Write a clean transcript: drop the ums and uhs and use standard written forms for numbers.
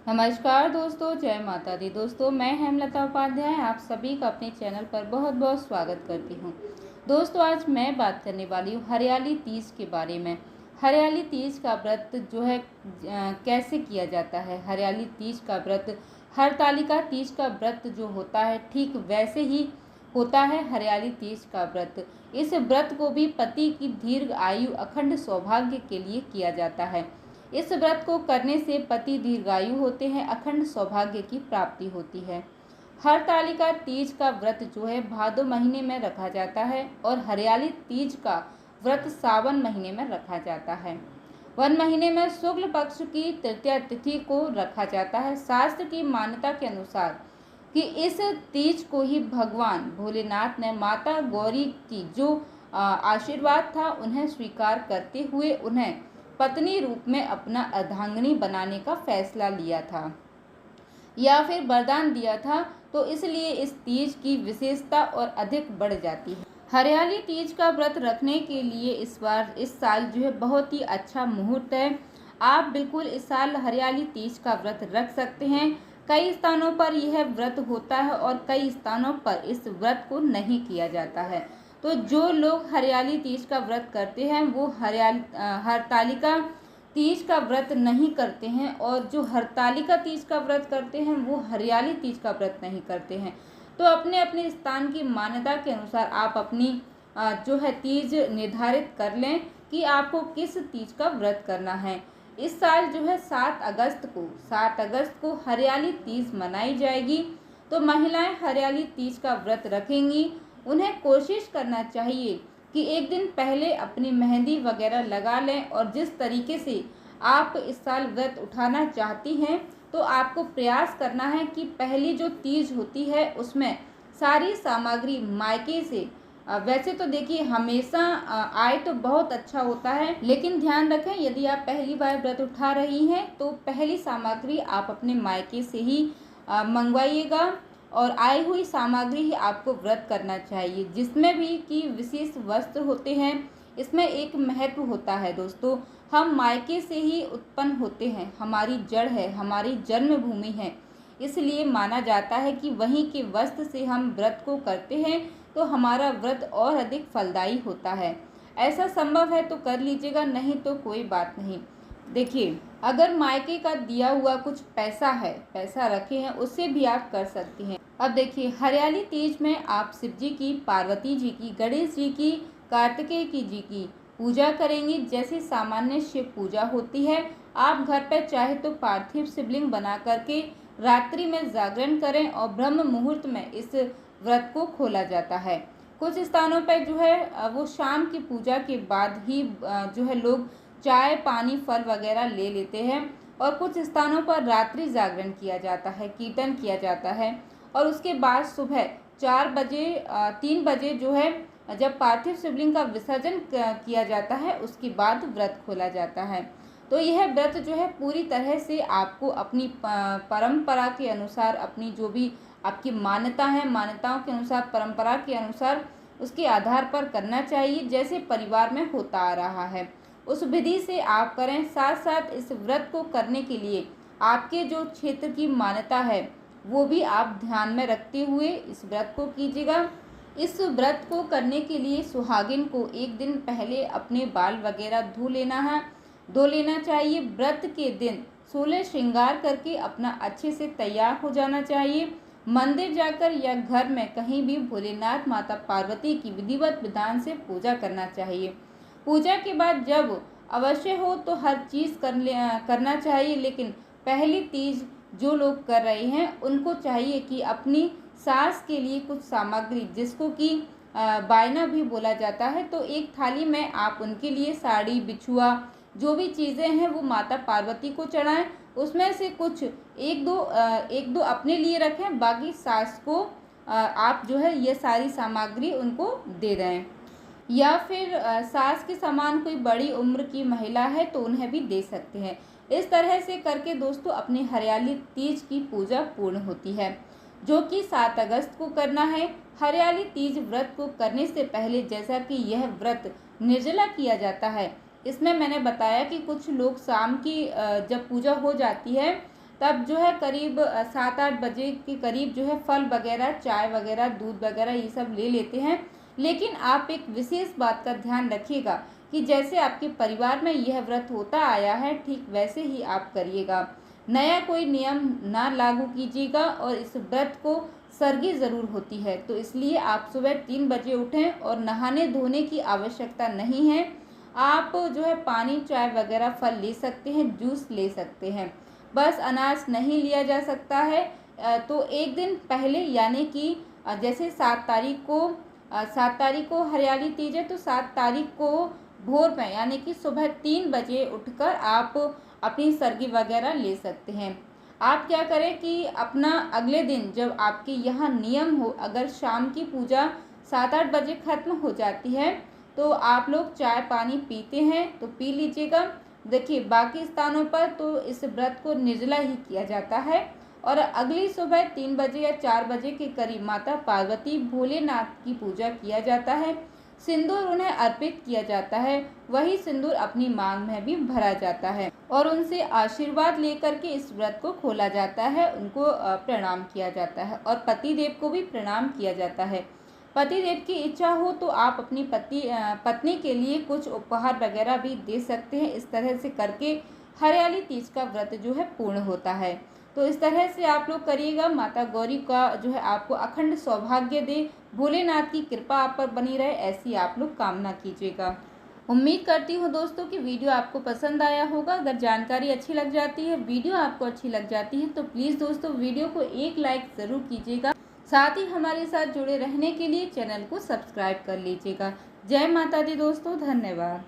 नमस्कार दोस्तों, जय माता दी। दोस्तों, मैं हेमलता उपाध्याय आप सभी का अपने चैनल पर बहुत बहुत स्वागत करती हूँ। दोस्तों, आज मैं बात करने वाली हूँ हरियाली तीज के बारे में। हरियाली तीज का व्रत जो है कैसे किया जाता है। हरियाली तीज का व्रत हरतालिका तीज का व्रत जो होता है ठीक वैसे ही होता है हरियाली तीज का व्रत। इस व्रत को भी पति की दीर्घ आयु अखंड सौभाग्य के लिए किया जाता है। इस व्रत को करने से पति दीर्घायु होते हैं, अखंड सौभाग्य की प्राप्ति होती है। हरतालिका तीज का व्रत जो है भादो महीने में रखा जाता है और हरियाली तीज का व्रत सावन महीने में रखा जाता है। वन महीने में शुक्ल पक्ष की तृतीया तिथि को रखा जाता है। शास्त्र की मान्यता के अनुसार कि इस तीज को ही भगवान भोलेनाथ ने माता गौरी की जो आशीर्वाद था उन्हें स्वीकार करते हुए उन्हें पत्नी रूप में अपना अर्धांगिनी बनाने का फैसला लिया था या फिर वरदान दिया था, तो इसलिए इस तीज की विशेषता और अधिक बढ़ जाती है। हरियाली तीज का व्रत रखने के लिए इस साल जो है बहुत ही अच्छा मुहूर्त है। आप बिल्कुल इस साल हरियाली तीज का व्रत रख सकते हैं। कई स्थानों पर यह व्रत होता है और कई स्थानों पर इस व्रत को नहीं किया जाता है। तो जो लोग हरियाली तीज का व्रत करते हैं वो हरतालिका तीज का व्रत नहीं करते हैं, और जो हरतालिका तीज का व्रत करते हैं वो हरियाली तीज का व्रत नहीं करते हैं। तो अपने अपने स्थान की मान्यता के अनुसार आप अपनी जो है तीज निर्धारित कर लें कि आपको किस तीज का व्रत करना है। इस साल जो है 7 अगस्त को हरियाली तीज मनाई जाएगी। तो महिलाएं हरियाली तीज का व्रत रखेंगी। उन्हें कोशिश करना चाहिए कि एक दिन पहले अपनी मेहंदी वगैरह लगा लें, और जिस तरीके से आप इस साल व्रत उठाना चाहती हैं तो आपको प्रयास करना है कि पहली जो तीज होती है उसमें सारी सामग्री मायके से वैसे तो देखिए हमेशा आए तो बहुत अच्छा होता है, लेकिन ध्यान रखें यदि आप पहली बार व्रत उठा रही हैं तो पहली सामग्री आप अपने मायके से ही मंगवाइएगा, और आई हुई सामग्री ही आपको व्रत करना चाहिए। जिसमें भी कि विशेष वस्त्र होते हैं, इसमें एक महत्व होता है दोस्तों। हम मायके से ही उत्पन्न होते हैं, हमारी जड़ है, हमारी जन्मभूमि है, इसलिए माना जाता है कि वहीं के वस्त्र से हम व्रत को करते हैं तो हमारा व्रत और अधिक फलदायी होता है। ऐसा संभव है तो कर लीजिएगा, नहीं तो कोई बात नहीं। देखिए, अगर मायके का दिया हुआ कुछ पैसा रखे हैं उससे भी आप कर सकती हैं। अब देखिए, हरियाली तीज में आप शिव जी की, पार्वती जी की, गणेश जी की, कार्तिकेय जी की पूजा करेंगी जैसे सामान्य शिव पूजा होती है। आप घर पर चाहे तो पार्थिव शिवलिंग बना करके रात्रि में जागरण करें और ब्रह्म मुहूर्त में इस व्रत को खोला जाता है। कुछ स्थानों पर जो है वो शाम की पूजा के बाद ही जो है लोग चाय पानी फल वगैरह ले लेते हैं, और कुछ स्थानों पर रात्रि जागरण किया जाता है, कीर्तन किया जाता है, और उसके बाद सुबह 3 बजे जो है जब पार्थिव शिवलिंग का विसर्जन किया जाता है उसके बाद व्रत खोला जाता है। तो यह व्रत जो है पूरी तरह से आपको अपनी परंपरा के अनुसार, अपनी जो भी आपकी मान्यता है, मान्यताओं के अनुसार, परंपरा के अनुसार उसके आधार पर करना चाहिए जैसे परिवार में होता आ रहा है उस विधि से आप करें। साथ साथ इस व्रत को करने के लिए आपके जो क्षेत्र की मान्यता है वो भी आप ध्यान में रखते हुए इस व्रत को कीजिएगा। इस व्रत को करने के लिए सुहागिन को एक दिन पहले अपने बाल वगैरह धो लेना चाहिए। व्रत के दिन 16 श्रृंगार करके अपना अच्छे से तैयार हो जाना चाहिए। मंदिर जाकर या घर में कहीं भी भोलेनाथ माता पार्वती की विधिवत विधान से पूजा करना चाहिए। पूजा के बाद जब अवश्य हो तो हर चीज़ करना चाहिए, लेकिन पहली तीज जो लोग कर रहे हैं उनको चाहिए कि अपनी सास के लिए कुछ सामग्री, जिसको कि बायना भी बोला जाता है, तो एक थाली में आप उनके लिए साड़ी, बिछुआ, जो भी चीज़ें हैं वो माता पार्वती को चढ़ाएं। उसमें से कुछ एक दो अपने लिए रखें, बाकी सास को आप जो है ये सारी सामग्री उनको दे दें। या फिर सास के समान कोई बड़ी उम्र की महिला है तो उन्हें भी दे सकते हैं। इस तरह से करके दोस्तों अपनी हरियाली तीज की पूजा पूर्ण होती है, जो कि 7 अगस्त को करना है। हरियाली तीज व्रत को करने से पहले जैसा कि यह व्रत निर्जला किया जाता है, इसमें मैंने बताया कि कुछ लोग शाम की जब पूजा हो जाती है तब जो है करीब 7-8 बजे के करीब जो है फल वगैरह, चाय वगैरह, दूध वगैरह ये सब ले लेते हैं। लेकिन आप एक विशेष बात का ध्यान रखिएगा कि जैसे आपके परिवार में यह व्रत होता आया है ठीक वैसे ही आप करिएगा। नया कोई नियम ना लागू कीजिएगा और इस व्रत को सरगी ज़रूर होती है, तो इसलिए आप सुबह 3 बजे उठें और नहाने धोने की आवश्यकता नहीं है। आप जो है पानी, चाय वगैरह, फल ले सकते हैं, जूस ले सकते हैं, बस अनाज नहीं लिया जा सकता है। तो एक दिन पहले यानी कि जैसे 7 तारीख को हरियाली तीज है, तो 7 तारीख को भोर में यानी कि सुबह 3 बजे उठकर आप अपनी सरगी वगैरह ले सकते हैं। आप क्या करें कि अपना अगले दिन जब आपके यहाँ नियम हो, अगर शाम की पूजा 7-8 बजे ख़त्म हो जाती है तो आप लोग चाय पानी पीते हैं तो पी लीजिएगा। देखिए बाकी स्थानों पर तो इस व्रत को निर्जला ही किया जाता है और अगली सुबह 3 बजे या 4 बजे के करीब माता पार्वती, भोलेनाथ की पूजा किया जाता है। सिंदूर उन्हें अर्पित किया जाता है, वही सिंदूर अपनी मांग में भी भरा जाता है और उनसे आशीर्वाद लेकर के इस व्रत को खोला जाता है, उनको प्रणाम किया जाता है और पति देव को भी प्रणाम किया जाता है। पति देव की इच्छा हो तो आप अपनी पत्नी के लिए कुछ उपहार वगैरह भी दे सकते हैं। इस तरह से करके हरियाली तीज का व्रत जो है पूर्ण होता है। तो इस तरह से आप लोग करिएगा। माता गौरी का जो है आपको अखंड सौभाग्य दे, भोलेनाथ की कृपा आप पर बनी रहे, ऐसी आप लोग कामना कीजिएगा। उम्मीद करती हूँ दोस्तों कि वीडियो आपको पसंद आया होगा। अगर जानकारी अच्छी लग जाती है, वीडियो आपको अच्छी लग जाती है तो प्लीज़ दोस्तों वीडियो को एक लाइक ज़रूर कीजिएगा। साथ ही हमारे साथ जुड़े रहने के लिए चैनल को सब्सक्राइब कर लीजिएगा। जय माता दी दोस्तों, धन्यवाद।